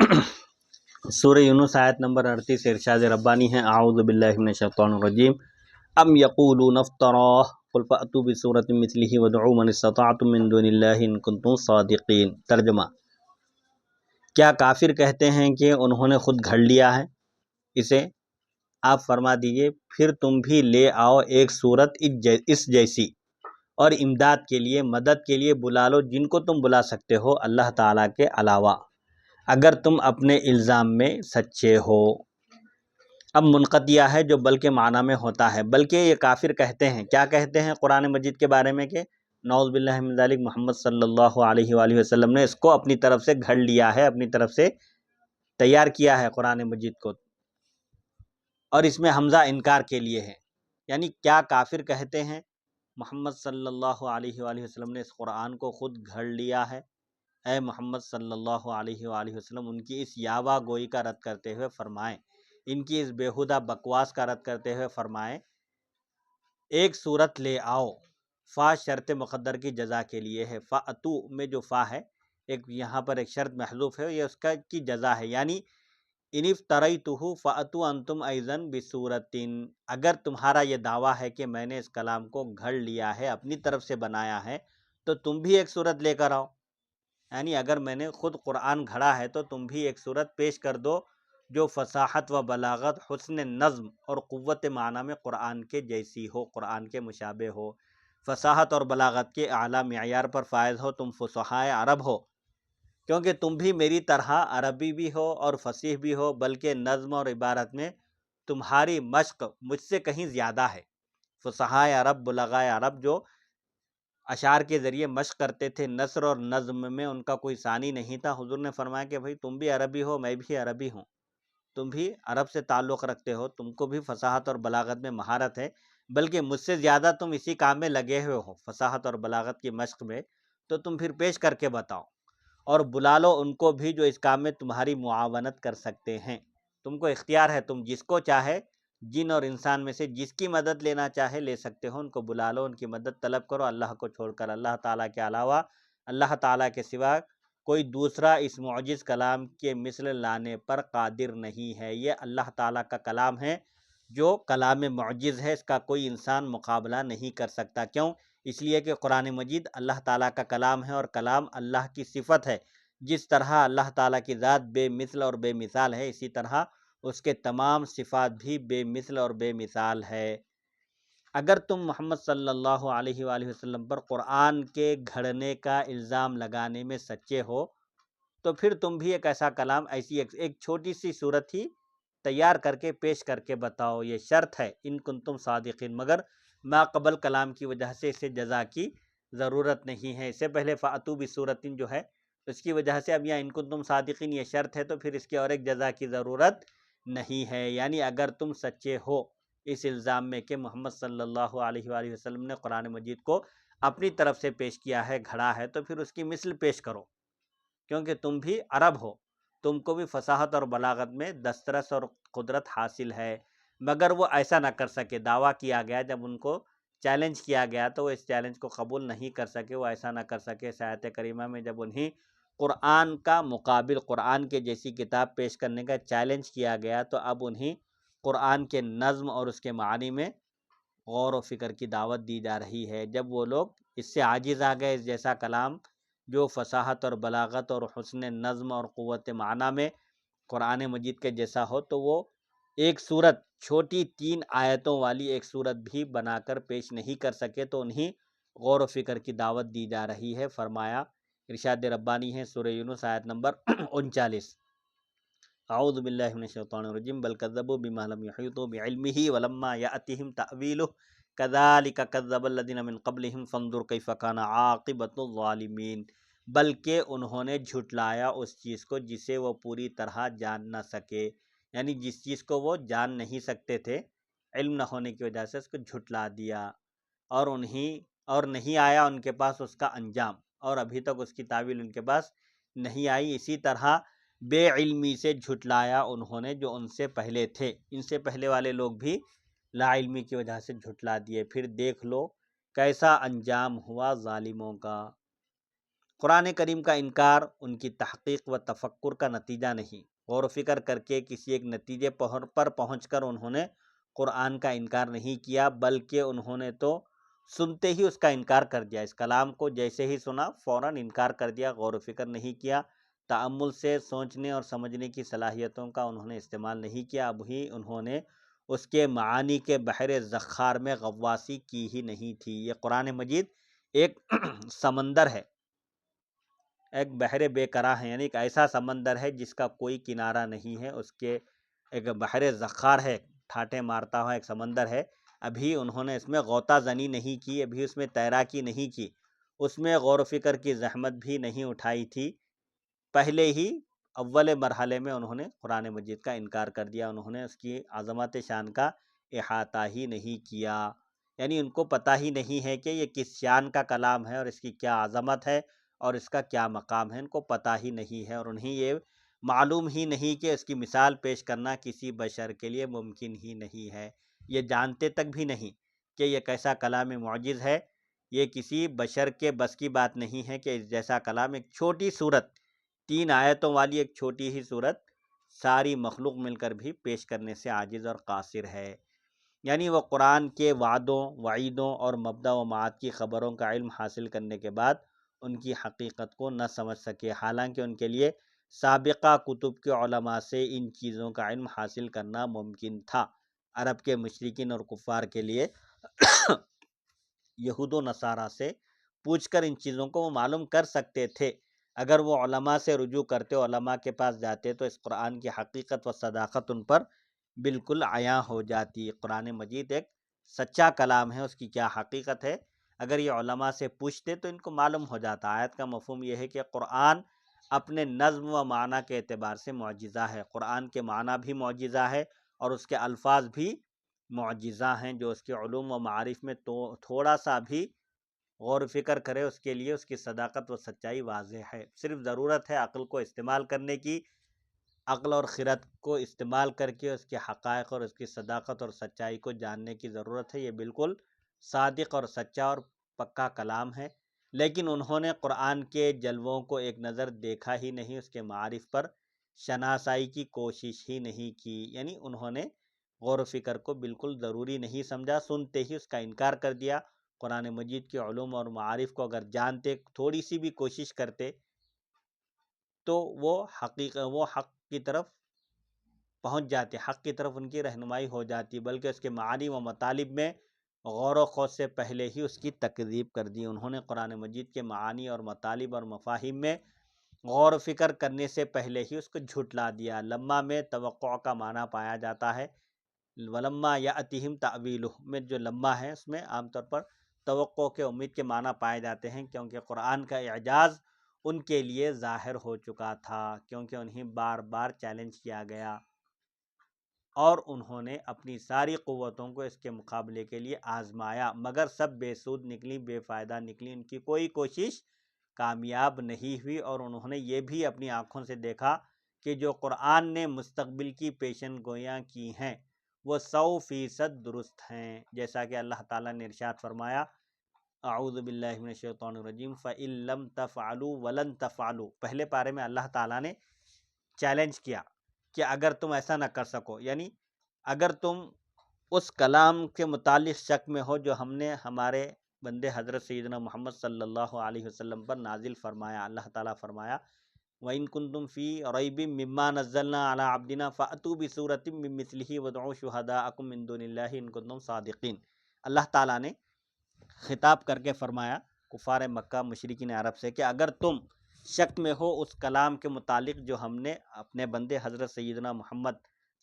سورہ یونس آیت نمبر 38 سے ارشاد ربانی ہے، اعوذ باللہ من الشیطان الرجیم، ام یقولون افتراہ قل فأتوا بسورۃ مثلہ وادعوا من استطعتم من دون اللہ ان کنتم صادقین۔ ترجمہ: کیا کافر کہتے ہیں کہ انہوں نے خود گھڑ لیا ہے اسے؟ آپ فرما دیجئے پھر تم بھی لے آؤ ایک صورت اس جیسی، اور امداد کے لیے، مدد کے لیے بلا لو جن کو تم بلا سکتے ہو اللہ تعالیٰ کے علاوہ، اگر تم اپنے الزام میں سچے ہو۔ اب منقطعیہ ہے جو بلکہ معنی میں ہوتا ہے، بلکہ یہ کافر کہتے ہیں، کیا کہتے ہیں قرآن مجید کے بارے میں کہ نعوذ باللہ من ذالک محمد صلی اللہ علیہ وآلہ وسلم نے اس کو اپنی طرف سے گھڑ لیا ہے، اپنی طرف سے تیار کیا ہے قرآن مجید کو، اور اس میں حمزہ انکار کے لیے ہے، یعنی کیا کافر کہتے ہیں محمد صلی اللہ علیہ وآلہ وسلم نے اس قرآن کو خود گھڑ لیا ہے؟ اے محمد صلی اللہ علیہ وآلہ وسلم ان کی اس یاوہ گوئی کا رد کرتے ہوئے فرمائیں، ان کی اس بیہودہ بکواس کا رد کرتے ہوئے فرمائیں، ایک صورت لے آؤ۔ فا شرط مقدر کی جزا کے لیے ہے، فَأْتُو میں جو فا ہے ایک یہاں پر ایک شرط محذوف ہے، یہ اس کا کی جزا ہے، یعنی ان افتریتہ فأتوا انتم ایضا بصورۃ، اگر تمہارا یہ دعویٰ ہے کہ میں نے اس کلام کو گھڑ لیا ہے، اپنی طرف سے بنایا ہے، تو تم بھی ایک صورت لے کر آؤ، یعنی اگر میں نے خود قرآن گھڑا ہے تو تم بھی ایک صورت پیش کر دو جو فصاحت و بلاغت، حسن نظم اور قوت معنی میں قرآن کے جیسی ہو، قرآن کے مشابہ ہو، فصاحت اور بلاغت کے اعلیٰ معیار پر فائز ہو، تم فصحائے عرب ہو، کیونکہ تم بھی میری طرح عربی بھی ہو اور فصیح بھی ہو، بلکہ نظم اور عبارت میں تمہاری مشق مجھ سے کہیں زیادہ ہے۔ فصحائے عرب، بلغائے عرب جو اشعار کے ذریعے مشق کرتے تھے، نثر اور نظم میں ان کا کوئی ثانی نہیں تھا، حضور نے فرمایا کہ بھئی تم بھی عربی ہو، میں بھی عربی ہوں، تم بھی عرب سے تعلق رکھتے ہو، تم کو بھی فصاحت اور بلاغت میں مہارت ہے، بلکہ مجھ سے زیادہ تم اسی کام میں لگے ہوئے ہو، فصاحت اور بلاغت کی مشق میں، تو تم پھر پیش کر کے بتاؤ، اور بلا لو ان کو بھی جو اس کام میں تمہاری معاونت کر سکتے ہیں۔ تم کو اختیار ہے، تم جس کو چاہے جن اور انسان میں سے جس کی مدد لینا چاہے لے سکتے ہو، ان کو بلا لو، ان کی مدد طلب کرو، اللہ کو چھوڑ کر، اللہ تعالیٰ کے علاوہ، اللہ تعالیٰ کے سوا کوئی دوسرا اس معجز کلام کے مثل لانے پر قادر نہیں ہے۔ یہ اللہ تعالیٰ کا کلام ہے جو کلام معجز ہے، اس کا کوئی انسان مقابلہ نہیں کر سکتا۔ کیوں؟ اس لیے کہ قرآن مجید اللہ تعالیٰ کا کلام ہے، اور کلام اللہ کی صفت ہے، جس طرح اللہ تعالیٰ کی ذات بے مثل اور بے مثال ہے، اسی طرح اس کے تمام صفات بھی بے مثل اور بے مثال ہے۔ اگر تم محمد صلی اللہ علیہ وآلہ وسلم پر قرآن کے گھڑنے کا الزام لگانے میں سچے ہو، تو پھر تم بھی ایک ایسا کلام، ایسی ایک چھوٹی سی صورت ہی تیار کر کے پیش کر کے بتاؤ۔ یہ شرط ہے ان کنتم صادقین، مگر ما قبل کلام کی وجہ سے اسے جزا کی ضرورت نہیں ہے۔ اس سے پہلے فأتوا بصورۃ جو ہے اس کی وجہ سے اب یہاں ان کنتم صادقین یہ شرط ہے، تو پھر اس کی اور ایک جزا کی ضرورت نہیں ہے، یعنی اگر تم سچے ہو اس الزام میں کہ محمد صلی اللہ علیہ وآلہ وسلم نے قرآن مجید کو اپنی طرف سے پیش کیا ہے، گھڑا ہے، تو پھر اس کی مثل پیش کرو، کیونکہ تم بھی عرب ہو، تم کو بھی فصاحت اور بلاغت میں دسترس اور قدرت حاصل ہے، مگر وہ ایسا نہ کر سکے۔ دعویٰ کیا گیا، جب ان کو چیلنج کیا گیا تو وہ اس چیلنج کو قبول نہیں کر سکے، وہ ایسا نہ کر سکے۔ اس آیت کریمہ میں جب انہیں قرآن کا مقابل، قرآن کے جیسی کتاب پیش کرنے کا چیلنج کیا گیا، تو اب انہیں قرآن کے نظم اور اس کے معانی میں غور و فکر کی دعوت دی جا رہی ہے۔ جب وہ لوگ اس سے عاجز آ گئے، اس جیسا کلام جو فصاحت اور بلاغت اور حسن نظم اور قوت معنی میں قرآن مجید کے جیسا ہو، تو وہ ایک صورت، چھوٹی 3 آیتوں والی ایک صورت بھی بنا کر پیش نہیں کر سکے، تو انہیں غور و فکر کی دعوت دی جا رہی ہے۔ فرمایا، ارشاد ربانی ہے سورہ یونس آیت نمبر 39، اعوذ باللہ من الشیطان الرجیم، بل کذبوا بما لم یحیطوا بعلمہ ولما یأتہم تأویلہ کذالک کذب الذین من قبلہم فانظر کیف کان عاقبۃ الظالمین، بلکہ انہوں نے جھٹلایا اس چیز کو جسے وہ پوری طرح جان نہ سکے، یعنی جس چیز کو وہ جان نہیں سکتے تھے، علم نہ ہونے کی وجہ سے اس کو جھٹلا دیا، اور نہیں آیا ان کے پاس اس کا انجام، اور ابھی تک اس کی تعویل ان کے پاس نہیں آئی۔ اسی طرح بے علمی سے جھٹلایا انہوں نے جو ان سے پہلے تھے، ان سے پہلے والے لوگ بھی لا علمی کی وجہ سے جھٹلا دیے، پھر دیکھ لو کیسا انجام ہوا ظالموں کا۔ قرآن کریم کا انکار ان کی تحقیق و تفکر کا نتیجہ نہیں، غور و فکر کر کے کسی ایک نتیجے پر پہنچ کر انہوں نے قرآن کا انکار نہیں کیا، بلکہ انہوں نے تو سنتے ہی اس کا انکار کر دیا، اس کلام کو جیسے ہی سنا فوراً انکار کر دیا، غور و فکر نہیں کیا، تأمل سے سوچنے اور سمجھنے کی صلاحیتوں کا انہوں نے استعمال نہیں کیا، اب ہی انہوں نے اس کے معانی کے بحر زخار میں غواصی کی ہی نہیں تھی۔ یہ قرآن مجید ایک سمندر ہے، ایک بحر بے قرار ہے، یعنی ایک ایسا سمندر ہے جس کا کوئی کنارہ نہیں ہے، اس کے ایک بحر زخار ہے، ٹھاٹھے مارتا ہوا ایک سمندر ہے، ابھی انہوں نے اس میں غوطہ زنی نہیں کی، ابھی اس میں تیراکی نہیں کی، اس میں غور و فکر کی زحمت بھی نہیں اٹھائی تھی، پہلے ہی اول مرحلے میں انہوں نے قرآن مجید کا انکار کر دیا، انہوں نے اس کی عظمت شان کا احاطہ ہی نہیں کیا، یعنی ان کو پتہ ہی نہیں ہے کہ یہ کس شان کا کلام ہے اور اس کی کیا عظمت ہے اور اس کا کیا مقام ہے، ان کو پتہ ہی نہیں ہے، اور انہیں یہ معلوم ہی نہیں کہ اس کی مثال پیش کرنا کسی بشر کے لیے ممکن ہی نہیں ہے، یہ جانتے تک بھی نہیں کہ یہ کیسا کلام معجز ہے، یہ کسی بشر کے بس کی بات نہیں ہے کہ اس جیسا کلام، ایک چھوٹی صورت 3 آیتوں والی ایک چھوٹی ہی صورت ساری مخلوق مل کر بھی پیش کرنے سے عاجز اور قاصر ہے، یعنی وہ قرآن کے وعدوں، وعیدوں اور مبدا و معاد کی خبروں کا علم حاصل کرنے کے بعد ان کی حقیقت کو نہ سمجھ سکے، حالانکہ ان کے لیے سابقہ کتب کے علماء سے ان چیزوں کا علم حاصل کرنا ممکن تھا۔ عرب کے مشرکین اور کفار کے لیے یہود و نصارہ سے پوچھ کر ان چیزوں کو وہ معلوم کر سکتے تھے، اگر وہ علماء سے رجوع کرتے، علماء کے پاس جاتے تو اس قرآن کی حقیقت و صداقت ان پر بالکل عیاں ہو جاتی۔ قرآن مجید ایک سچا کلام ہے، اس کی کیا حقیقت ہے، اگر یہ علماء سے پوچھتے تو ان کو معلوم ہو جاتا۔ آیت کا مفہوم یہ ہے کہ قرآن اپنے نظم و معنی کے اعتبار سے معجزہ ہے، قرآن کے معنی بھی معجزہ ہے اور اس کے الفاظ بھی معجزہ ہیں، جو اس کے علوم و معارف میں تو تھوڑا سا بھی غور و فکر کرے اس کے لیے اس کی صداقت و سچائی واضح ہے، صرف ضرورت ہے عقل کو استعمال کرنے کی، عقل اور خرد کو استعمال کر کے اس کے حقائق اور اس کی صداقت اور سچائی کو جاننے کی ضرورت ہے۔ یہ بالکل صادق اور سچا اور پکا کلام ہے، لیکن انہوں نے قرآن کے جلووں کو ایک نظر دیکھا ہی نہیں، اس کے معارف پر شناسائی کی کوشش ہی نہیں کی، یعنی انہوں نے غور و فکر کو بالکل ضروری نہیں سمجھا، سنتے ہی اس کا انکار کر دیا۔ قرآن مجید کے علوم اور معارف کو اگر جانتے، تھوڑی سی بھی کوشش کرتے تو وہ حق کی طرف پہنچ جاتے، حق کی طرف ان کی رہنمائی ہو جاتی، بلکہ اس کے معانی و مطالب میں غور و خوض سے پہلے ہی اس کی تکذیب کر دی، انہوں نے قرآن مجید کے معانی اور مطالب اور مفاہیم میں غور و فکر کرنے سے پہلے ہی اس کو جھٹلا دیا۔ لما میں توقع کا معنی پایا جاتا ہے، ولما یأتہم تأویلہ میں جو لما ہے اس میں عام طور پر توقع کے، امید کے معنی پائے جاتے ہیں، کیونکہ قرآن کا اعجاز ان کے لیے ظاہر ہو چکا تھا، کیونکہ انہیں بار بار چیلنج کیا گیا اور انہوں نے اپنی ساری قوتوں کو اس کے مقابلے کے لیے آزمایا، مگر سب بے سود نکلی، بے فائدہ نکلی، ان کی کوئی کوشش کامیاب نہیں ہوئی، اور انہوں نے یہ بھی اپنی آنکھوں سے دیکھا کہ جو قرآن نے مستقبل کی پیشن گوئیاں کی ہیں وہ 100% درست ہیں، جیسا کہ اللہ تعالیٰ نے ارشاد فرمایا، اعوذ باللہ من الشیطان الرجیم فَإِن لَّمْ تَفْعَلُوا وَلَن تَفْعَلُوا، پہلے پارے میں اللہ تعالیٰ نے چیلنج کیا کہ اگر تم ایسا نہ کر سکو، یعنی اگر تم اس کلام کے متعلق شک میں ہو جو ہم نے ہمارے بندے حضرت سیدنا محمد صلی اللہ علیہ وسلم پر نازل فرمایا، اللہ تعالیٰ فرمایا وَإِن كُنتُمْ فِي رَيْبٍ مِّمَّا نَزَّلْنَا عَلَىٰ عَبْدِنَا فَأْتُوا بِسُورَةٍ مِّن مِّثْلِهِ وَادْعُوا شُهَدَاءَكُم مِّن دُونِ اللَّهِ إِن كُنتُمْ صَادِقِينَ۔ اللہ تعالیٰ نے خطاب کر کے فرمایا کفار مکہ، مشرکین عرب سے کہ اگر تم شک میں ہو اس کلام کے متعلق جو ہم نے اپنے بندے حضرت سیدنا محمد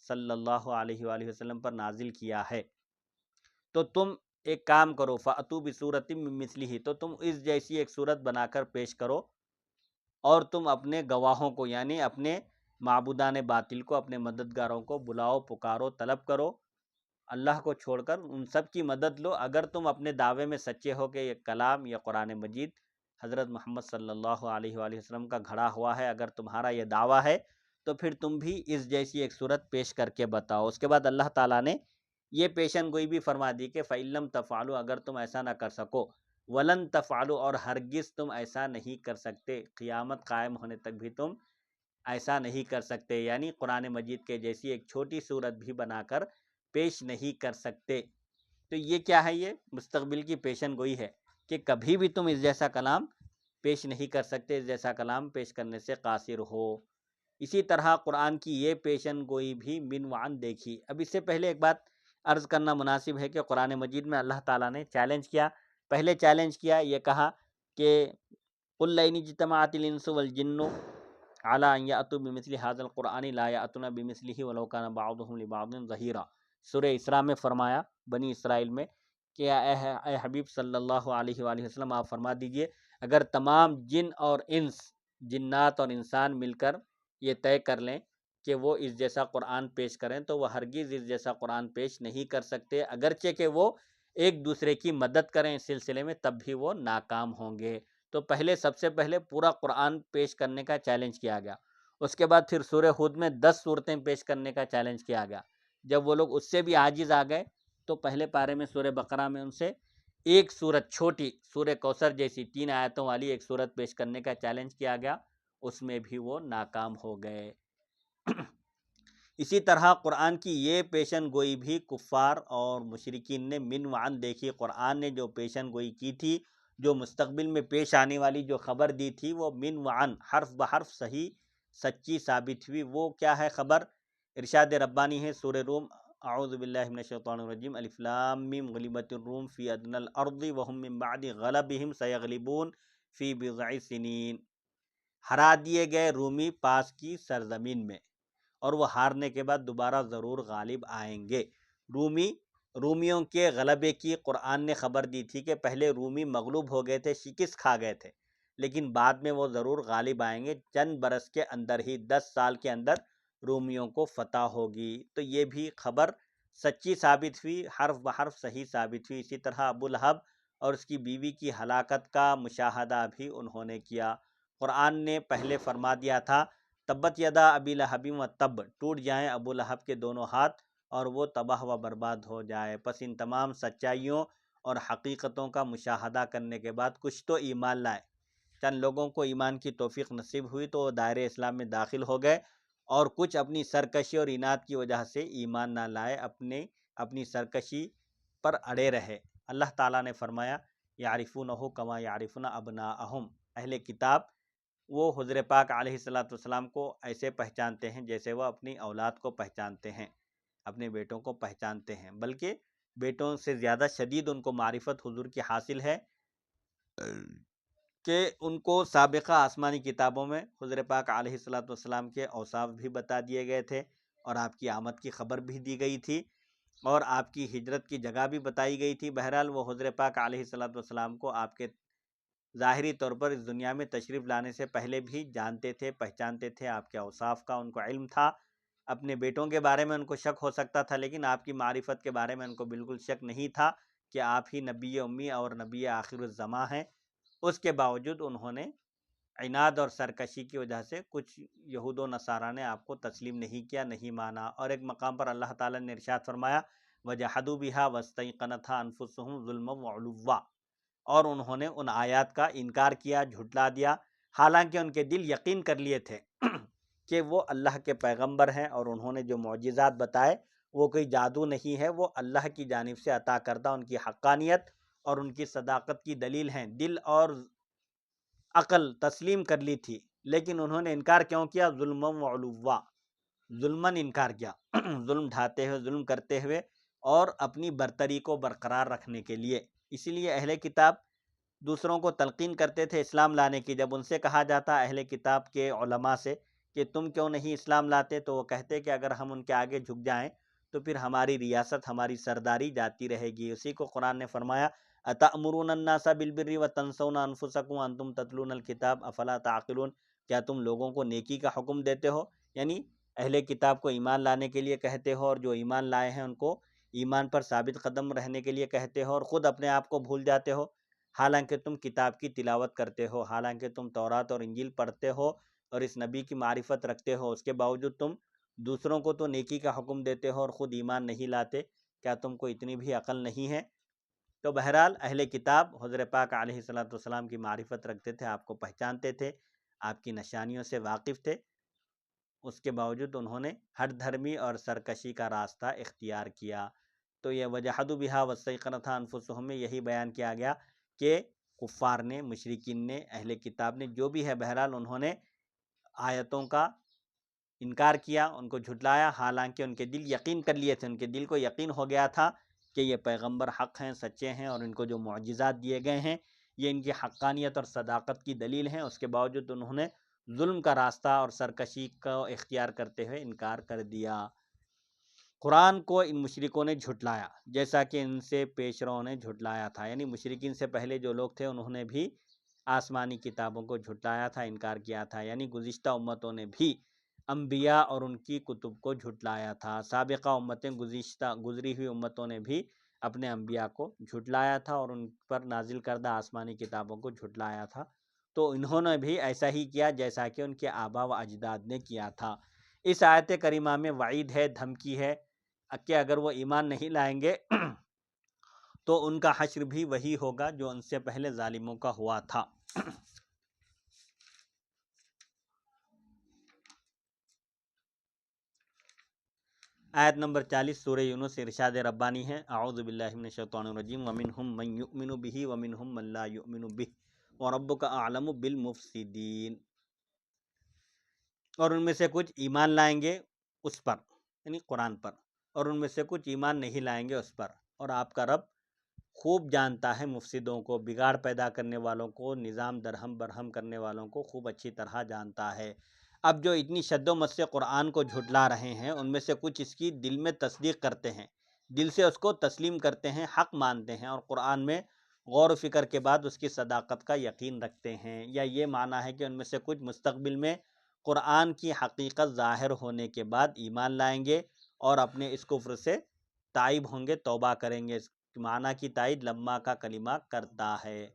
صلی اللہ علیہ وآلہ وسلم پر نازل کیا ہے تو تم ایک کام کرو، فَأْتُوا بِسُورَةٍ مِّن مِّثْلِهِ، تو تم اس جیسی ایک صورت بنا کر پیش کرو اور تم اپنے گواہوں کو یعنی اپنے معبودان باطل کو، اپنے مددگاروں کو بلاؤ، پکارو، طلب کرو، اللہ کو چھوڑ کر ان سب کی مدد لو، اگر تم اپنے دعوے میں سچے ہو کہ یہ کلام، یہ قرآن مجید حضرت محمد صلی اللہ علیہ وآلہ وسلم کا گھڑا ہوا ہے، اگر تمہارا یہ دعویٰ ہے تو پھر تم بھی اس جیسی ایک صورت پیش کر کے بتاؤ۔ اس کے بعد اللہ تعالیٰ نے یہ پیشن گوئی بھی فرما دی کہ فَإِن لَّمْ تَفْعَلُوا، اگر تم ایسا نہ کر سکو ولن تفعلوا، اور ہرگز تم ایسا نہیں کر سکتے، قیامت قائم ہونے تک بھی تم ایسا نہیں کر سکتے، یعنی قرآن مجید کے جیسی ایک چھوٹی صورت بھی بنا کر پیش نہیں کر سکتے۔ تو یہ کیا ہے؟ یہ مستقبل کی پیشن گوئی ہے کہ کبھی بھی تم اس جیسا کلام پیش نہیں کر سکتے، اس جیسا کلام پیش کرنے سے قاصر ہو۔ اسی طرح قرآن کی یہ پیشن گوئی بھی من وعن دیکھی۔ اب اس سے پہلے ایک بات عرض کرنا مناسب ہے کہ قرآن مجید میں اللہ تعالیٰ نے چیلنج کیا، پہلے چیلنج کیا، یہ کہا کہ قُلْ لَئِنِ اجْتَمَعَتِ الْإِنسُ وَالْجِنُّ عَلَىٰ أَن يَأْتُوا بِمِثْلِ هَٰذَا الْقُرْآنِ لَا يَأْتُونَ بِمِثْلِهِ وَلَوْ كَانَ بَعْضُهُمْ لِبَعْضٍ ظَهِيرًا۔ سورہ اسراء میں فرمایا بنی اسرائیل میں کہ اے حبیب صلی اللہ علیہ وآلہ وسلم آپ فرما دیجئے، اگر تمام جن اور انس، جنات اور انسان مل کر یہ طے کر لیں کہ وہ اس جیسا قرآن پیش کریں تو وہ ہرگز اس جیسا قرآن پیش نہیں کر سکتے، اگرچہ کہ وہ ایک دوسرے کی مدد کریں اس سلسلے میں، تب بھی وہ ناکام ہوں گے۔ تو پہلے سب سے پہلے پورا قرآن پیش کرنے کا چیلنج کیا گیا، اس کے بعد پھر سورہ ہود میں 10 صورتیں پیش کرنے کا چیلنج کیا گیا۔ جب وہ لوگ اس سے بھی عاجز آ گئے تو پہلے پارے میں سورہ بقرہ میں ان سے ایک صورت چھوٹی، سورہ کوثر جیسی 3 آیتوں والی ایک صورت پیش کرنے کا چیلنج کیا گیا، اس میں بھی وہ ناکام ہو گئے۔ اسی طرح قرآن کی یہ پیشن گوئی بھی کفار اور مشرکین نے من وعن دیکھی۔ قرآن نے جو پیشن گوئی کی تھی، جو مستقبل میں پیش آنے والی جو خبر دی تھی، وہ من وعن حرف بحرف صحیح سچی ثابت ہوئی۔ وہ کیا ہے خبر؟ ارشاد ربانی ہے سورہ روم، اعوذ باللہ من الشیطان الرجیم، الف لام میم، غلبت الروم فی ادنی الارض وهم من بعد غلبهم سیغلبون فی بضع سنین۔ ہرا دیے گئے رومی پاس کی سرزمین میں، اور وہ ہارنے کے بعد دوبارہ ضرور غالب آئیں گے۔ رومیوں کے غلبے کی قرآن نے خبر دی تھی کہ پہلے رومی مغلوب ہو گئے تھے، شکست کھا گئے تھے، لیکن بعد میں وہ ضرور غالب آئیں گے، چند برس کے اندر ہی، 10 سال کے اندر رومیوں کو فتح ہوگی۔ تو یہ بھی خبر سچی ثابت ہوئی، حرف بحرف صحیح ثابت ہوئی۔ اسی طرح ابو لہب اور اس کی بیوی کی ہلاکت کا مشاہدہ بھی انہوں نے کیا۔ قرآن نے پہلے فرما دیا تھا تبت یدا ابی لہب و تب، ٹوٹ جائیں ابو لہب کے دونوں ہاتھ اور وہ تباہ و برباد ہو جائے۔ پس ان تمام سچائیوں اور حقیقتوں کا مشاہدہ کرنے کے بعد کچھ تو ایمان لائے، چند لوگوں کو ایمان کی توفیق نصیب ہوئی تو وہ دائرہ اسلام میں داخل ہو گئے، اور کچھ اپنی سرکشی اور اناد کی وجہ سے ایمان نہ لائے، اپنی سرکشی پر اڑے رہے۔ اللہ تعالیٰ نے فرمایا یعرفونہ کما یعرفون ابناءہم، اہل کتاب وہ حضور پاک علیہ السلام کو ایسے پہچانتے ہیں جیسے وہ اپنی اولاد کو پہچانتے ہیں، اپنے بیٹوں کو پہچانتے ہیں، بلکہ بیٹوں سے زیادہ شدید ان کو معرفت حضور کی حاصل ہے کہ ان کو سابقہ آسمانی کتابوں میں حضور پاک علیہ السلام کے اوصاف بھی بتا دیے گئے تھے، اور آپ کی آمد کی خبر بھی دی گئی تھی، اور آپ کی ہجرت کی جگہ بھی بتائی گئی تھی۔ بہرحال وہ حضور پاک علیہ السلام کو آپ کے ظاہری طور پر اس دنیا میں تشریف لانے سے پہلے بھی جانتے تھے، پہچانتے تھے، آپ کے اوصاف کا ان کو علم تھا۔ اپنے بیٹوں کے بارے میں ان کو شک ہو سکتا تھا، لیکن آپ کی معرفت کے بارے میں ان کو بالکل شک نہیں تھا کہ آپ ہی نبی امی اور نبی آخر الزماں ہیں۔ اس کے باوجود انہوں نے عناد اور سرکشی کی وجہ سے کچھ یہود و نصارہ نے آپ کو تسلیم نہیں کیا، نہیں مانا۔ اور ایک مقام پر اللہ تعالیٰ نے ارشاد فرمایا وَجَحَدُوا بِهَا وَاسْتَيْقَنَتْهَا أَنفُسُهُمْ ظُلْمًا وَعُلُوًّا، اور انہوں نے ان آیات کا انکار کیا، جھٹلا دیا، حالانکہ ان کے دل یقین کر لیے تھے کہ وہ اللہ کے پیغمبر ہیں، اور انہوں نے جو معجزات بتائے وہ کوئی جادو نہیں ہے، وہ اللہ کی جانب سے عطا کردہ ان کی حقانیت اور ان کی صداقت کی دلیل ہیں۔ دل اور عقل تسلیم کر لی تھی، لیکن انہوں نے انکار کیوں کیا؟ ظلم و علوا، ظلماً انکار کیا، ظلم ڈھاتے ہوئے، ظلم کرتے ہوئے، اور اپنی برتری کو برقرار رکھنے کے لیے۔ اسی لیے اہل کتاب دوسروں کو تلقین کرتے تھے اسلام لانے کی۔ جب ان سے کہا جاتا اہل کتاب کے علماء سے کہ تم کیوں نہیں اسلام لاتے، تو وہ کہتے کہ اگر ہم ان کے آگے جھک جائیں تو پھر ہماری ریاست، ہماری سرداری جاتی رہے گی۔ اسی کو قرآن نے فرمایا اتأمرون الناس بالبر وتنسون انفسکم وانتم تتلون الکتاب افلا تعقلون، کیا تم لوگوں کو نیکی کا حکم دیتے ہو، یعنی اہل کتاب کو ایمان لانے کے لیے کہتے ہو، اور جو ایمان لائے ہیں ان کو ایمان پر ثابت قدم رہنے کے لیے کہتے ہو، اور خود اپنے آپ کو بھول جاتے ہو، حالانکہ تم کتاب کی تلاوت کرتے ہو، حالانکہ تم تورات اور انجیل پڑھتے ہو اور اس نبی کی معرفت رکھتے ہو، اس کے باوجود تم دوسروں کو تو نیکی کا حکم دیتے ہو اور خود ایمان نہیں لاتے، کیا تم کو اتنی بھی عقل نہیں ہے؟ تو بہرحال اہل کتاب حضور پاک علیہ الصلوۃ والسلام کی معرفت رکھتے تھے، آپ کو پہچانتے تھے، آپ کی نشانیوں سے واقف تھے، اس کے باوجود انہوں نے ہر دھرمی اور سرکشی کا راستہ اختیار کیا۔ تو یہ وجحدوا بہا واستیقنتھا انفسہم میں یہی بیان کیا گیا کہ کفار نے، مشرکین نے، اہل کتاب نے، جو بھی ہے بہرحال انہوں نے آیتوں کا انکار کیا، ان کو جھٹلایا، حالانکہ ان کے دل یقین کر لیے تھے، ان کے دل کو یقین ہو گیا تھا کہ یہ پیغمبر حق ہیں، سچے ہیں، اور ان کو جو معجزات دیے گئے ہیں یہ ان کی حقانیت اور صداقت کی دلیل ہیں۔ اس کے باوجود انہوں نے ظلم کا راستہ اور سرکشی کو اختیار کرتے ہوئے انکار کر دیا۔ قرآن کو ان مشرکوں نے جھٹلایا، جیسا کہ ان سے پیشروں نے جھٹلایا تھا، یعنی مشرکین سے پہلے جو لوگ تھے انہوں نے بھی آسمانی کتابوں کو جھٹلایا تھا، انکار کیا تھا، یعنی گزشتہ امتوں نے بھی انبیاء اور ان کی کتب کو جھٹلایا تھا۔ سابقہ امتیں، گزری ہوئی امتوں نے بھی اپنے انبیاء کو جھٹلایا تھا اور ان پر نازل کردہ آسمانی کتابوں کو جھٹلایا تھا۔ تو انہوں نے بھی ایسا ہی کیا جیسا کہ ان کے آبا و اجداد نے کیا تھا۔ اس آیت کریمہ میں وعید ہے، دھمکی ہے کہ اگر وہ ایمان نہیں لائیں گے تو ان کا حشر بھی وہی ہوگا جو ان سے پہلے ظالموں کا ہوا تھا۔ آیت نمبر 40 سورہ یونس ارشاد ربانی ہے، اعوذ باللہ من الشیطان الرجیم، ومنہم من یؤمن بہ ومنہم من لا یؤمن بہ وربک اعلم بالمفسدین۔ اور ان میں سے کچھ ایمان لائیں گے اس پر، یعنی قرآن پر، اور ان میں سے کچھ ایمان نہیں لائیں گے اس پر، اور آپ کا رب خوب جانتا ہے مفسدوں کو، بگاڑ پیدا کرنے والوں کو، نظام درہم برہم کرنے والوں کو خوب اچھی طرح جانتا ہے۔ اب جو اتنی شد و مت سے قرآن کو جھٹلا رہے ہیں ان میں سے کچھ اس کی دل میں تصدیق کرتے ہیں، دل سے اس کو تسلیم کرتے ہیں، حق مانتے ہیں، اور قرآن میں غور و فکر کے بعد اس کی صداقت کا یقین رکھتے ہیں، یا یہ معنی ہے کہ ان میں سے کچھ مستقبل میں قرآن کی حقیقت ظاہر ہونے کے بعد ایمان لائیں گے اور اپنے اس کفر سے تائب ہوں گے، توبہ کریں گے۔ اس معنی کی تائید لما کا کلمہ کرتا ہے،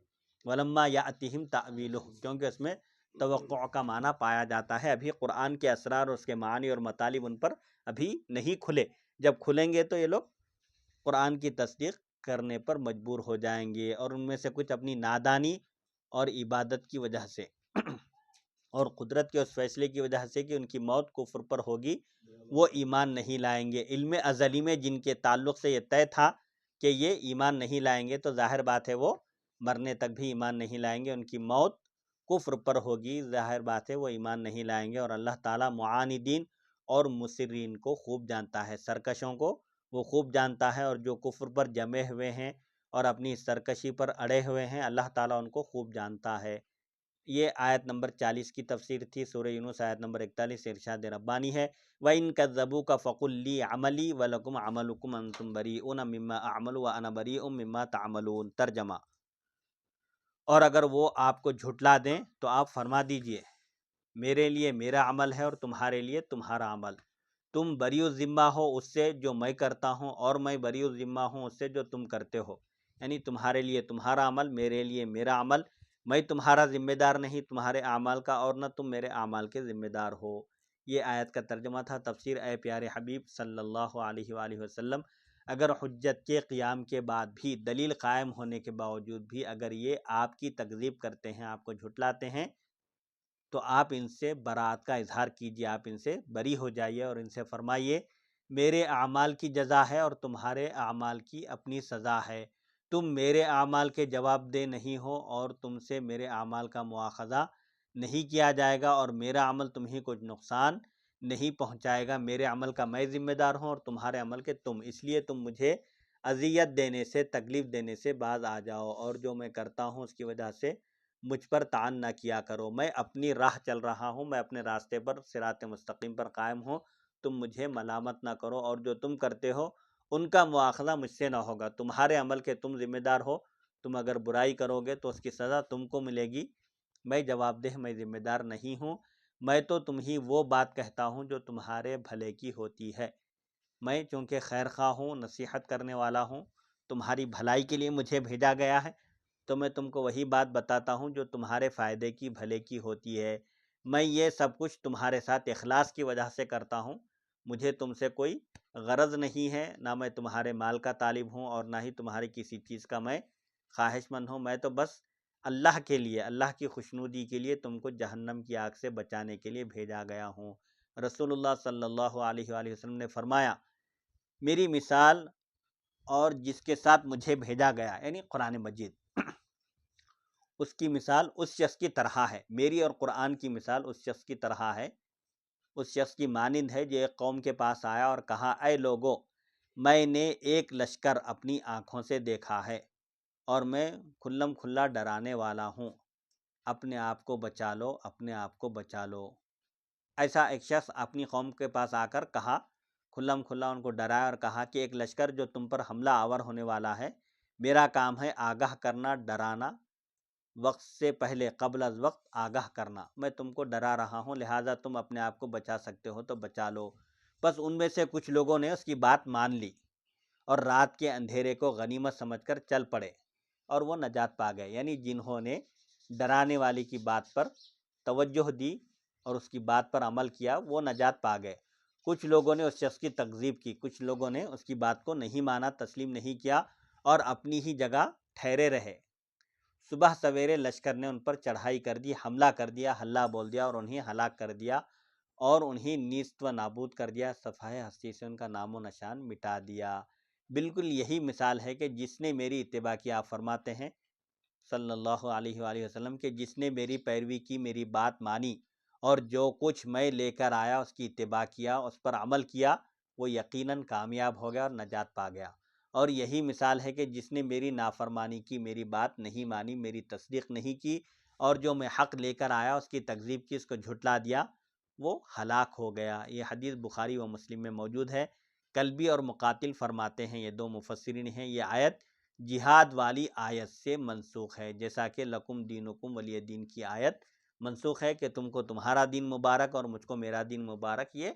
ولما یاتہم تاویلہ، کیونکہ اس میں توقع کا معنی پایا جاتا ہے۔ ابھی قرآن کے اسرار اور اس کے معنی اور مطالب ان پر ابھی نہیں کھلے، جب کھلیں گے تو یہ لوگ قرآن کی تصدیق کرنے پر مجبور ہو جائیں گے، اور ان میں سے کچھ اپنی نادانی اور عبادت کی وجہ سے اور قدرت کے اس فیصلے کی وجہ سے کہ ان کی موت کفر پر ہوگی، وہ ایمان نہیں لائیں گے۔ علم ازلی میں جن کے تعلق سے یہ طے تھا کہ یہ ایمان نہیں لائیں گے، تو ظاہر بات ہے وہ مرنے تک بھی ایمان نہیں لائیں گے، ان کی موت کفر پر ہوگی، ظاہر بات ہے وہ ایمان نہیں لائیں گے۔ اور اللہ تعالیٰ معاندین اور مصرین کو خوب جانتا ہے، سرکشوں کو وہ خوب جانتا ہے، اور جو کفر پر جمے ہوئے ہیں اور اپنی سرکشی پر اڑے ہوئے ہیں اللہ تعالیٰ ان کو خوب جانتا ہے۔ یہ آیت نمبر 40 کی تفسیر تھی۔ سورہ یونس آیت نمبر 41 سے ارشاد ربانی ہے، وَإِن كَذَّبُوكَ فَقُل لِّي عَمَلِي وَلَكُمْ عَمَلُكُمْ أَنتُمْ بَرِيئُونَ مِمَّا أَعْمَلُ وَأَنَا بَرِيءٌ مِّمَّا تَعْمَلُونَ۔ ترجمہ: اور اگر وہ آپ کو جھٹلا دیں تو آپ فرما دیجئے، میرے لیے میرا عمل ہے اور تمہارے لیے تمہارا عمل، تم بری الذمہ ہو اس سے جو میں کرتا ہوں، اور میں بری الذمہ ہوں اس سے جو تم کرتے ہو، یعنی تمہارے لیے تمہارا عمل، میرے لیے میرا عمل، میں تمہارا ذمہ دار نہیں تمہارے اعمال کا، اور نہ تم میرے اعمال کے ذمہ دار ہو۔ یہ آیت کا ترجمہ تھا۔ تفسیر: اے پیارے حبیب صلی اللہ علیہ وآلہ وسلم، اگر حجت کے قیام کے بعد بھی، دلیل قائم ہونے کے باوجود بھی اگر یہ آپ کی تکذیب کرتے ہیں، آپ کو جھٹلاتے ہیں، تو آپ ان سے برات کا اظہار کیجیے، آپ ان سے بری ہو جائیے اور ان سے فرمائیے میرے اعمال کی جزا ہے اور تمہارے اعمال کی اپنی سزا ہے، تم میرے اعمال کے جواب دہ نہیں ہو اور تم سے میرے اعمال کا مواخذہ نہیں کیا جائے گا، اور میرا عمل تمہیں کچھ نقصان نہیں پہنچائے گا، میرے عمل کا میں ذمہ دار ہوں اور تمہارے عمل کے تم، اس لیے تم مجھے اذیت دینے سے، تکلیف دینے سے باز آ جاؤ، اور جو میں کرتا ہوں اس کی وجہ سے مجھ پر طعن نہ کیا کرو، میں اپنی راہ چل رہا ہوں، میں اپنے راستے پر صراط مستقیم پر قائم ہوں، تم مجھے ملامت نہ کرو، اور جو تم کرتے ہو ان کا مواخذہ مجھ سے نہ ہوگا، تمہارے عمل کے تم ذمہ دار ہو، تم اگر برائی کرو گے تو اس کی سزا تم کو ملے گی، میں جواب دہ، میں ذمہ دار نہیں ہوں، میں تو تمہیں وہ بات کہتا ہوں جو تمہارے بھلے کی ہوتی ہے، میں چونکہ خیر خواہ ہوں، نصیحت کرنے والا ہوں، تمہاری بھلائی کے لیے مجھے بھیجا گیا ہے، تو میں تم کو وہی بات بتاتا ہوں جو تمہارے فائدے کی، بھلے کی ہوتی ہے، میں یہ سب کچھ تمہارے ساتھ اخلاص کی وجہ سے کرتا ہوں، مجھے تم سے کوئی غرض نہیں ہے، نہ میں تمہارے مال کا طالب ہوں اور نہ ہی تمہاری کسی چیز کا میں خواہش مند ہوں، میں تو بس اللہ کے لیے، اللہ کی خوشنودی کے لیے تم کو جہنم کی آگ سے بچانے کے لیے بھیجا گیا ہوں۔ رسول اللہ صلی اللہ علیہ وآلہ وسلم نے فرمایا، میری مثال اور جس کے ساتھ مجھے بھیجا گیا یعنی قرآن مجید، اس کی مثال اس شخص کی طرح ہے، میری اور قرآن کی مثال اس شخص کی طرح ہے، اس شخص کی مانند ہے جو ایک قوم کے پاس آیا اور کہا، اے لوگو، میں نے ایک لشکر اپنی آنکھوں سے دیکھا ہے اور میں کھلم کھلا ڈرانے والا ہوں، اپنے آپ کو بچا لو، اپنے آپ کو بچا لو۔ ایسا ایک شخص اپنی قوم کے پاس آ کر کہا، کھلم کھلا ان کو ڈرایا اور کہا کہ ایک لشکر جو تم پر حملہ آور ہونے والا ہے، میرا کام ہے آگاہ کرنا، ڈرانا، وقت سے پہلے، قبل از وقت آگاہ کرنا، میں تم کو ڈرا رہا ہوں، لہٰذا تم اپنے آپ کو بچا سکتے ہو تو بچا لو۔ بس ان میں سے کچھ لوگوں نے اس کی بات مان لی اور رات کے اندھیرے کو غنیمت سمجھ کر چل پڑے اور وہ نجات پا گئے، یعنی جنہوں نے ڈرانے والی کی بات پر توجہ دی اور اس کی بات پر عمل کیا وہ نجات پا گئے۔ کچھ لوگوں نے اس شخص کی تکذیب کی، کچھ لوگوں نے اس کی بات کو نہیں مانا، تسلیم نہیں کیا اور اپنی ہی جگہ ٹھہرے رہے۔ صبح سویرے لشکر نے ان پر چڑھائی کر دی، حملہ کر دیا، ہلہ بول دیا اور انہیں ہلاک کر دیا اور انہیں نیست و نابود کر دیا، صفحہ ہستی سے ان کا نام و نشان مٹا دیا۔ بالکل یہی مثال ہے کہ جس نے میری اتباع کی، آپ فرماتے ہیں صلی اللہ علیہ وآلہ وسلم کہ جس نے میری پیروی کی، میری بات مانی اور جو کچھ میں لے کر آیا اس کی اتباع کیا، اس پر عمل کیا، وہ یقیناً کامیاب ہو گیا اور نجات پا گیا۔ اور یہی مثال ہے کہ جس نے میری نافرمانی کی، میری بات نہیں مانی، میری تصدیق نہیں کی اور جو میں حق لے کر آیا اس کی تکذیب کی، اس کو جھٹلا دیا، وہ ہلاک ہو گیا۔ یہ حدیث بخاری و مسلم میں موجود ہے۔ کلبی اور مقاتل فرماتے ہیں، یہ دو مفسرین ہیں، یہ آیت جہاد والی آیت سے منسوخ ہے، جیسا کہ لکم دینکم ولی دین کی آیت منسوخ ہے کہ تم کو تمہارا دین مبارک اور مجھ کو میرا دین مبارک، یہ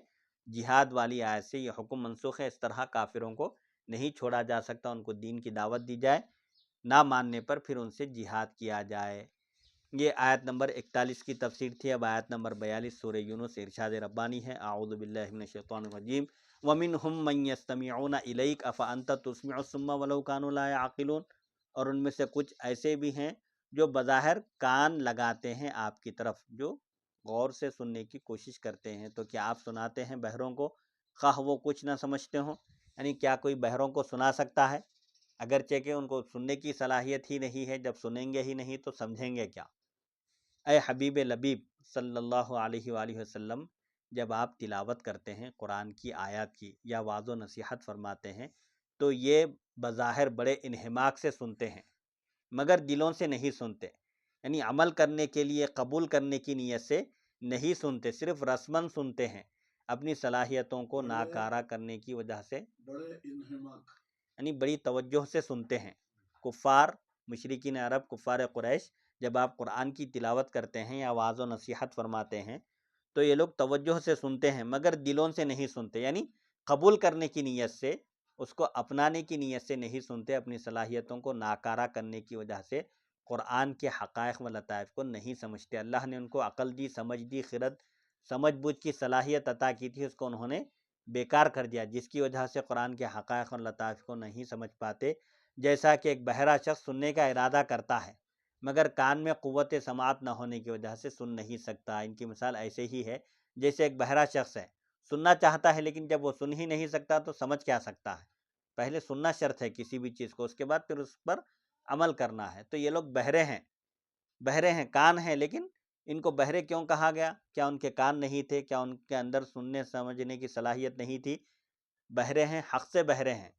جہاد والی آیت سے یہ حکم منسوخ ہے۔ اس طرح کافروں کو نہیں چھوڑا جا سکتا، ان کو دین کی دعوت دی جائے، نہ ماننے پر پھر ان سے جہاد کیا جائے۔ یہ آیت نمبر 41 کی تفسیر تھی۔ اب آیت نمبر 42 سورہ یونس ارشاد ربانی ہے، اعوذ باللہ من الشیطان الرجیم، وَمِنْهُمْ مَنْ يَسْتَمِعُونَ إِلَيْكَ أَفَأَنْتَ تُسْمِعُ الصُّمَّ وَلَوْ كَانُوا لَا يَعْقِلُونَ، اور ان میں سے کچھ ایسے بھی ہیں جو بظاہر کان لگاتے ہیں آپ کی طرف، جو غور سے سننے کی کوشش کرتے ہیں، تو کیا آپ سناتے ہیں بہروں کو خواہ وہ کچھ نہ سمجھتے ہوں؟ یعنی کیا کوئی بہروں کو سنا سکتا ہے؟ اگرچہ کہ ان کو سننے کی صلاحیت ہی نہیں ہے، جب سنیں گے ہی نہیں تو سمجھیں گے کیا؟ اے حبیب لبیب صلی اللہ علیہ وآلہ وسلم، جب آپ تلاوت کرتے ہیں قرآن کی آیات کی یا وعظ و نصیحت فرماتے ہیں تو یہ بظاہر بڑے انہماک سے سنتے ہیں مگر دلوں سے نہیں سنتے، یعنی عمل کرنے کے لیے، قبول کرنے کی نیت سے نہیں سنتے، صرف رسماً سنتے ہیں، اپنی صلاحیتوں کو ناکارہ کرنے کی وجہ سے بڑے انہماک، یعنی بڑی توجہ سے سنتے ہیں۔ کفار، مشرکین عرب، کفار قریش جب آپ قرآن کی تلاوت کرتے ہیں یا وعظ و نصیحت فرماتے ہیں تو یہ لوگ توجہ سے سنتے ہیں مگر دلوں سے نہیں سنتے، یعنی قبول کرنے کی نیت سے، اس کو اپنانے کی نیت سے نہیں سنتے، اپنی صلاحیتوں کو ناکارہ کرنے کی وجہ سے قرآن کے حقائق و لطائف کو نہیں سمجھتے۔ اللہ نے ان کو عقل دی، سمجھ دی، خرد، سمجھ بوجھ کی صلاحیت عطا کی تھی، اس کو انہوں نے بیکار کر دیا، جس کی وجہ سے قرآن کے حقائق اور لطائف کو نہیں سمجھ پاتے۔ جیسا کہ ایک بہرا شخص سننے کا ارادہ کرتا ہے مگر کان میں قوت سماعت نہ ہونے کی وجہ سے سن نہیں سکتا، ان کی مثال ایسے ہی ہے جیسے ایک بہرا شخص ہے، سننا چاہتا ہے لیکن جب وہ سن ہی نہیں سکتا تو سمجھ کیا سکتا ہے؟ پہلے سننا شرط ہے کسی بھی چیز کو، اس کے بعد پھر اس پر عمل کرنا ہے۔ تو یہ لوگ بہرے ہیں، بہرے ہیں، کان ہیں، لیکن ان کو بہرے کیوں کہا گیا؟ کیا ان کے کان نہیں تھے؟ کیا ان کے اندر سننے سمجھنے کی صلاحیت نہیں تھی؟ بہرے ہیں، حق سے بہرے ہیں،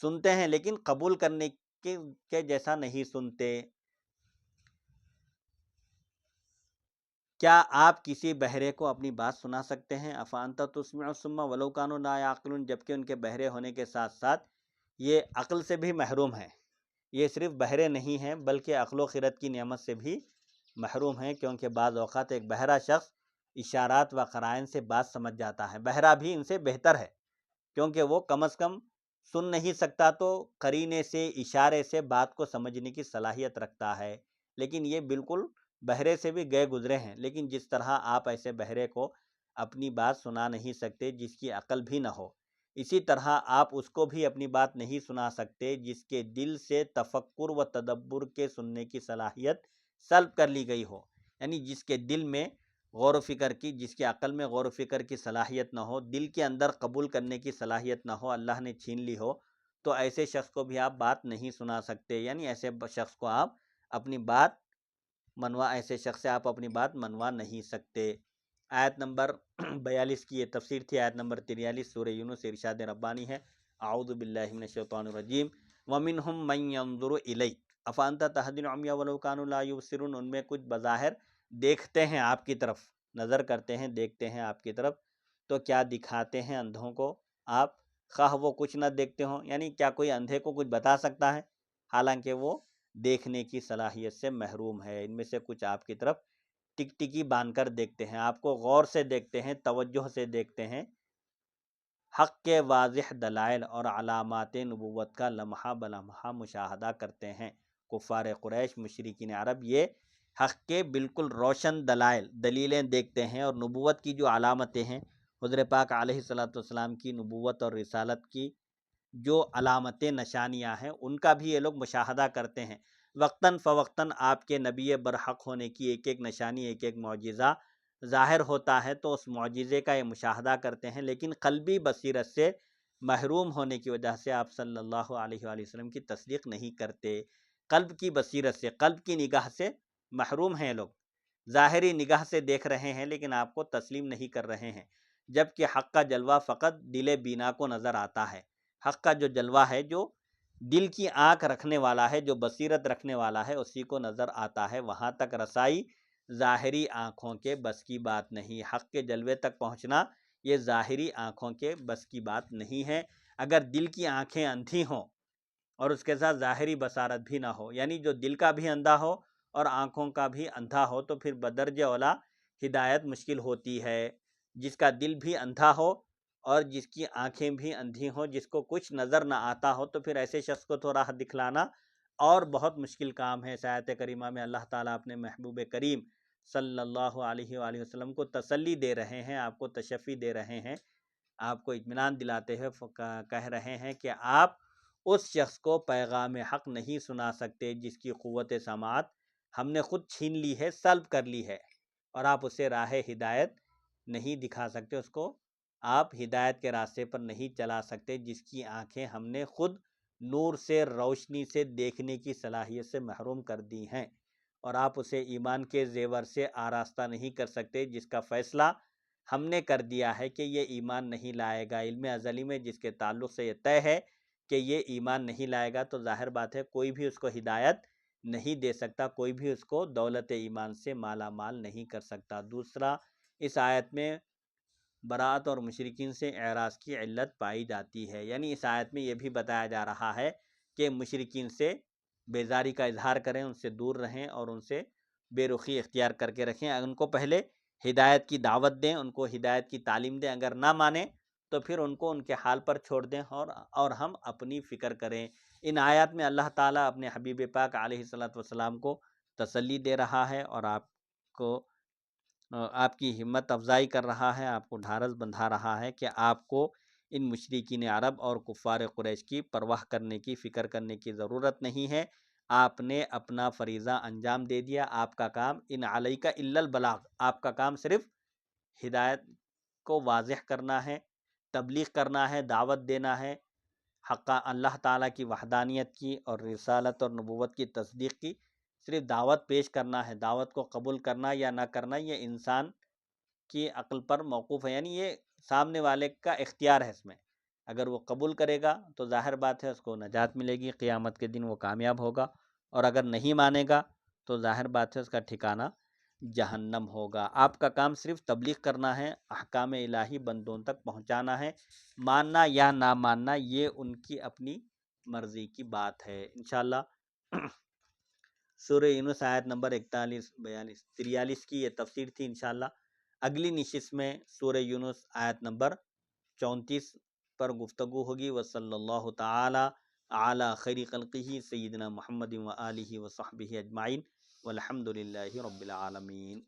سنتے ہیں لیکن قبول کرنے کے جیسا نہیں سنتے۔ کیا آپ کسی بہرے کو اپنی بات سنا سکتے ہیں؟ افانت تسمع الصم ولو کانوا لا یعقلون، جبکہ ان کے بہرے ہونے کے ساتھ ساتھ یہ عقل سے بھی محروم ہیں، یہ صرف بہرے نہیں ہیں بلکہ عقل و خرد کی نعمت سے بھی محروم ہیں، کیونکہ بعض اوقات ایک بہرا شخص اشارات و قرائن سے بات سمجھ جاتا ہے، بہرا بھی ان سے بہتر ہے کیونکہ وہ کم از کم سن نہیں سکتا تو قرینے سے، اشارے سے بات کو سمجھنے کی صلاحیت رکھتا ہے، لیکن یہ بالکل بہرے سے بھی گئے گزرے ہیں۔ لیکن جس طرح آپ ایسے بہرے کو اپنی بات سنا نہیں سکتے جس کی عقل بھی نہ ہو، اسی طرح آپ اس کو بھی اپنی بات نہیں سنا سکتے جس کے دل سے تفکر و تدبر کے سننے کی صلاحیت سلب کر لی گئی ہو، یعنی جس کے دل میں غور و فکر کی، جس کی عقل میں غور و فکر کی صلاحیت نہ ہو، دل کے اندر قبول کرنے کی صلاحیت نہ ہو، اللہ نے چھین لی ہو، تو ایسے شخص کو بھی آپ بات نہیں سنا سکتے، یعنی ایسے شخص کو آپ اپنی بات ایسے شخص سے آپ اپنی بات منوا نہیں سکتے۔ آیت نمبر 42 کی یہ تفسیر تھی۔ آیت نمبر 43 سورہ یونس ارشاد ربانی ہے، اعوذ باللہ من الشیطان الرجیم، وَمِنْهُمْ مَنْ يَنظُرُ إِلَيْكَ أَفَأَنْتَ تَهْدِي الْعُمْيَ وَلَوْ كَانُوا لَا يُبْصِرُونَ، ان میں کچھ بظاہر دیکھتے ہیں آپ کی طرف، نظر کرتے ہیں، دیکھتے ہیں آپ کی طرف، تو کیا دکھاتے ہیں اندھوں کو آپ، خواہ وہ کچھ نہ دیکھتے ہوں، یعنی کیا کوئی اندھے کو کچھ بتا سکتا ہے حالانکہ وہ دیکھنے کی صلاحیت سے محروم ہے۔ ان میں سے کچھ آپ کی طرف ٹک ٹکی باندھ کر دیکھتے ہیں، آپ کو غور سے دیکھتے ہیں، توجہ سے دیکھتے ہیں، حق کے واضح دلائل اور علامات نبوت کا لمحہ بلمحہ مشاہدہ کرتے ہیں۔ کفار قریش، مشرکین عرب، یہ حق کے بالکل روشن دلیلیں دیکھتے ہیں، اور نبوت کی جو علامتیں ہیں، حضور پاک علیہ السلام کی نبوت اور رسالت کی جو علامتیں نشانیاں ہیں، ان کا بھی یہ لوگ مشاہدہ کرتے ہیں۔ وقتاً فوقتاً آپ کے نبی برحق ہونے کی ایک ایک نشانی، ایک ایک معجزہ ظاہر ہوتا ہے، تو اس معجزے کا یہ مشاہدہ کرتے ہیں، لیکن قلبی بصیرت سے محروم ہونے کی وجہ سے آپ صلی اللہ علیہ وآلہ وسلم کی تصدیق نہیں کرتے۔ قلب کی بصیرت سے، قلب کی نگاہ سے محروم ہیں لوگ، ظاہری نگاہ سے دیکھ رہے ہیں لیکن آپ کو تسلیم نہیں کر رہے ہیں، جبکہ حق کا جلوہ فقط دل بینا کو نظر آتا ہے۔ حق کا جو جلوہ ہے، جو دل کی آنکھ رکھنے والا ہے، جو بصیرت رکھنے والا ہے، اسی کو نظر آتا ہے، وہاں تک رسائی ظاہری آنکھوں کے بس کی بات نہیں۔ حق کے جلوے تک پہنچنا یہ ظاہری آنکھوں کے بس کی بات نہیں ہے۔ اگر دل کی آنکھیں اندھی ہوں اور اس کے ساتھ ظاہری بصارت بھی نہ ہو، یعنی جو دل کا بھی اندھا ہو اور آنکھوں کا بھی اندھا ہو، تو پھر بدرجہ اولیٰ ہدایت مشکل ہوتی ہے۔ جس کا دل بھی اندھا ہو اور جس کی آنکھیں بھی اندھی ہوں، جس کو کچھ نظر نہ آتا ہو، تو پھر ایسے شخص کو تو راہ دکھلانا اور بہت مشکل کام ہے۔ اس آیت کریمہ میں اللہ تعالیٰ اپنے محبوب کریم صلی اللہ علیہ وآلہ وسلم کو تسلی دے رہے ہیں، آپ کو تشفی دے رہے ہیں، آپ کو اطمینان دلاتے ہوئے کہہ رہے ہیں کہ آپ اس شخص کو پیغام حق نہیں سنا سکتے جس کی قوت سماعت ہم نے خود چھین لی ہے، سلب کر لی ہے، اور آپ اسے راہ ہدایت نہیں دکھا سکتے، اس کو آپ ہدایت کے راستے پر نہیں چلا سکتے، جس کی آنکھیں ہم نے خود نور سے، روشنی سے دیکھنے کی صلاحیت سے محروم کر دی ہیں، اور آپ اسے ایمان کے زیور سے آراستہ نہیں کر سکتے جس کا فیصلہ ہم نے کر دیا ہے کہ یہ ایمان نہیں لائے گا۔ علم ازلی میں جس کے تعلق سے یہ طے ہے کہ یہ ایمان نہیں لائے گا، تو ظاہر بات ہے کوئی بھی اس کو ہدایت نہیں دے سکتا، کوئی بھی اس کو دولت ایمان سے مالا مال نہیں کر سکتا۔ دوسرا، اس آیت میں برات اور مشرکین سے اعراض کی علت پائی جاتی ہے، یعنی اس آیت میں یہ بھی بتایا جا رہا ہے کہ مشرکین سے بیزاری کا اظہار کریں، ان سے دور رہیں اور ان سے بے رخی اختیار کر کے رکھیں، ان کو پہلے ہدایت کی دعوت دیں، ان کو ہدایت کی تعلیم دیں، اگر نہ مانیں تو پھر ان کو ان کے حال پر چھوڑ دیں اور ہم اپنی فکر کریں۔ ان آیات میں اللہ تعالیٰ اپنے حبیب پاک علیہ السلام کو تسلی دے رہا ہے اور آپ کی ہمت افزائی کر رہا ہے، آپ کو ڈھارس بندھا رہا ہے کہ آپ کو ان مشرکین عرب اور کفار قریش کی پرواہ کرنے کی، فکر کرنے کی ضرورت نہیں ہے۔ آپ نے اپنا فریضہ انجام دے دیا، آپ کا کام ان علیک الا البلاغ، آپ کا کام صرف ہدایت کو واضح کرنا ہے، تبلیغ کرنا ہے، دعوت دینا ہے، حق اللہ تعالیٰ کی وحدانیت کی اور رسالت اور نبوت کی تصدیق کی صرف دعوت پیش کرنا ہے۔ دعوت کو قبول کرنا یا نہ کرنا یہ انسان کی عقل پر موقوف ہے، یعنی یہ سامنے والے کا اختیار ہے۔ اس میں اگر وہ قبول کرے گا تو ظاہر بات ہے اس کو نجات ملے گی، قیامت کے دن وہ کامیاب ہوگا، اور اگر نہیں مانے گا تو ظاہر بات ہے اس کا ٹھکانہ جہنم ہوگا۔ آپ کا کام صرف تبلیغ کرنا ہے، احکام الہی بندوں تک پہنچانا ہے، ماننا یا نہ ماننا یہ ان کی اپنی مرضی کی بات ہے۔ انشاءاللہ سورہ یونس آیت نمبر 41، 42، 43 کی یہ تفسیر تھی۔ انشاءاللہ اگلی نشست میں سورہ یونس آیت نمبر 34 پر گفتگو ہوگی۔ وصلی اللہ تعالی علی خیر خلقہ سیدنا محمد و آلہ و صحبہ اجمعین والحمد للہ رب العالمین۔